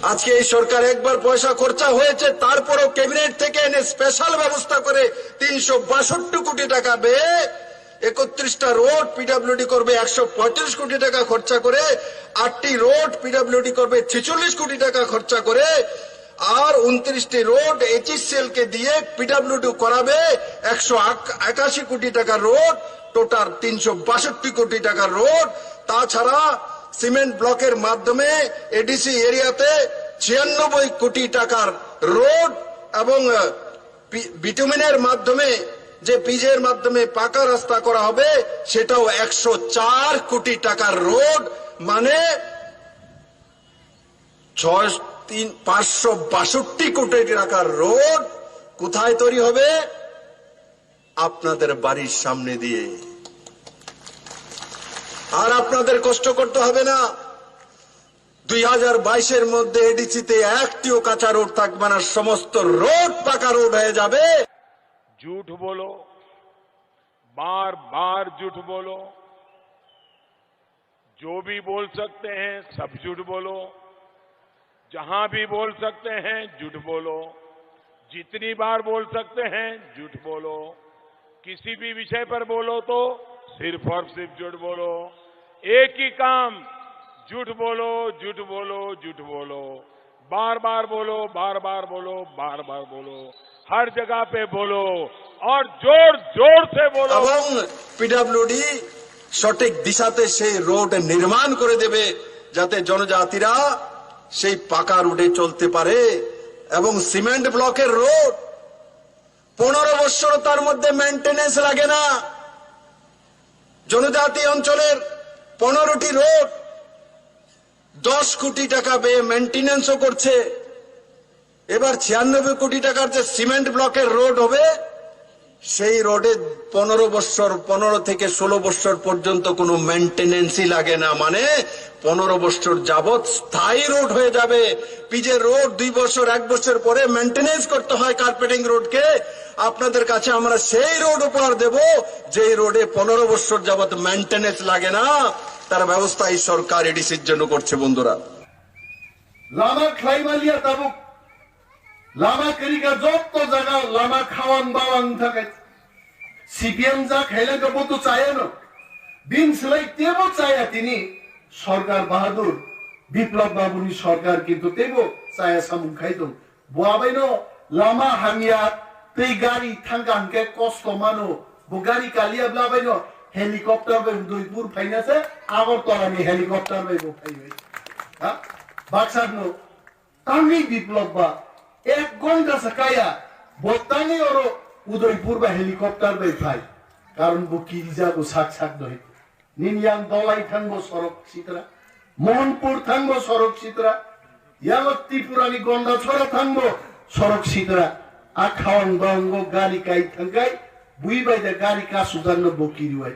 আজকে এই সরকার একবার পয়সা খরচা হয়েছে, তারপরও ক্যাবিনেট থেকে এনে স্পেশাল ব্যবস্থা করে 362 কোটি টাকা ব্যয়ে 31টা রোড পিডব্লিউডি করবে 135 কোটি টাকা খরচা করে, 8টি রোড পিডব্লিউডি করবে 46 কোটি টাকা খরচা করে, আর 29টি রোড এইচএসসিএল কে দিয়ে পিডব্লিউডি করাবে 181 কোটি টাকা রোড, টোটাল 362 কোটি টাকা রোড। তাছাড়া সিমেন্ট ব্লকের মাধ্যমে এডিসি এরিয়াতে 96 কোটি টাকার রোড এবং বিটুমিনের মাধ্যমে যে পিজের মাধ্যমে পাকা রাস্তা করা হবে সেটাও 104 কোটি টাকার রোড, মানে 562 কোটি টাকার রোড কোথায় তৈরি হবে? আপনাদের বাড়ির সামনে দিয়ে। আর আপনাদের কষ্ট করতে হবে না। 2022-এর মধ্যে এডিসিতে একটিও কাঁচা রোড থাকবে না, সমস্ত রোড পাকা রোড হয়ে যাবে। झूठ बोलो, बार बार झूठ बोलो, जो भी बोल सकते हैं सब झूठ बोलो, जहां भी बोल सकते हैं झूठ बोलो, जितनी बार बोल सकते हैं झूठ बोलो, किसी भी विषय पर बोलो तो सिर्फ और सिर्फ झूठ बोलो। एक ही काम, झूठ बोलो, झूठ बोलो, झूठ बोलो, बार बार बोलो, बार बार बोलो, बार बार बोलो, हर जगह पे बोलो और जोर जोर से बोलो। এবং পিডব্লিউডি সঠিক দিশাতে সেই রোড নির্মাণ করে দেবে যাতে জনজাতিরা সেই পাকা রোডে চলতে পারে। এবং সিমেন্ট ব্লকের রোড 15 বছর তার মধ্যে মেইনটেনেন্স লাগে না। জনজাতি অঞ্চলের 15টি রোড 10 কোটি টাকা ব্যয়ে মেইনটেনেন্সও করছে। এবার 96 কোটি টাকার যে সিমেন্ট ব্লকের রোড হবে সেই রোডে 15 থেকে 16 বছর পর্যন্ত কোনো মেইনটেনেন্সই লাগে না, মানে 15 বছর যাবৎ স্থায়ী রোড হয়ে যাবে। পিজের রোড 2 বছর 1 বছর পরে মেইনটেনেন্স করতে হয় কার্পেটিং রোডকে। আপনাদের কাছে আমরা সেই রোড উপহার দেব যেই রোডে 15 বছর যাবৎ মেইনটেনেন্স লাগে না। তার ব্যবস্থা এই সরকার এডিসির জন্য করছে। বন্ধুরা, লামা খাইমালিয়া তাবুক লামা করিকা যত জায়গা লামা খাওয়ান বাওয়ান থাকে সিপিএম যা খাইলে তো চায় না, দিন সেলাই তেবো চায় তিনি সরকার বাহাদুর বিপ্লব বাবুনি সরকার কিন্তু তেবো চায় সামুক খাইতো বুয়াবাইনো লামা হামিয়া তেই গাড়ি থাঙ্গানকে কষ্ট মানো বো গাড়ি কালিয়া ব্লাবাইনো হেলিকপ্টার বে উদয়পুর ফাইনাছে আগরতলানি হেলিকপ্টার বে বো ফাইবে হ্যাঁ বাক্সার নো তাঙ্গি বিপ্লব বা 1 ঘন্টা সাকায়া বতানি ওর উদয়পুর বা হেলিকপ্টার বে ফাই কারণ বো কি যাবো সাক সাক দই নিনিয়াং দলাই থাঙ্গো সড়ক সিতরা মোহনপুর থাঙ্গো সড়ক সিতরা ইয়ালত ত্রিপুরানি গন্ডা ছড়া থাঙ্গো সড়ক সিতরা আ খাওয়ান দঙ্গো গাড়ি কাই থাঙ্গাই বুই বাইদা গাড়ি কা সুজান্ন বকিরি ওয়াই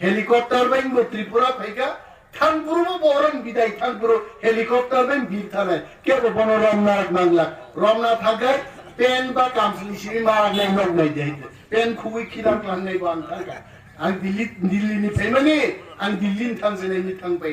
হেলিকপ্টার বাইঙ্গো ত্রিপুরা ফাইকা থানপুরো বরং বিদায় থানপুরো হেলিকপ্টার বাইন বীর থানায় কেবো বন রমনাথ বাংলা রমনাথ থাকায় পেন বা কামসলি সিরি মারা নাই নগ নাই দেইতে পেন খুবই খিদাম ক্লান নাই বান থাকা আং দিল্লি নি ফেমানি আং দিল্লি থানছে নাই নি থাং পাই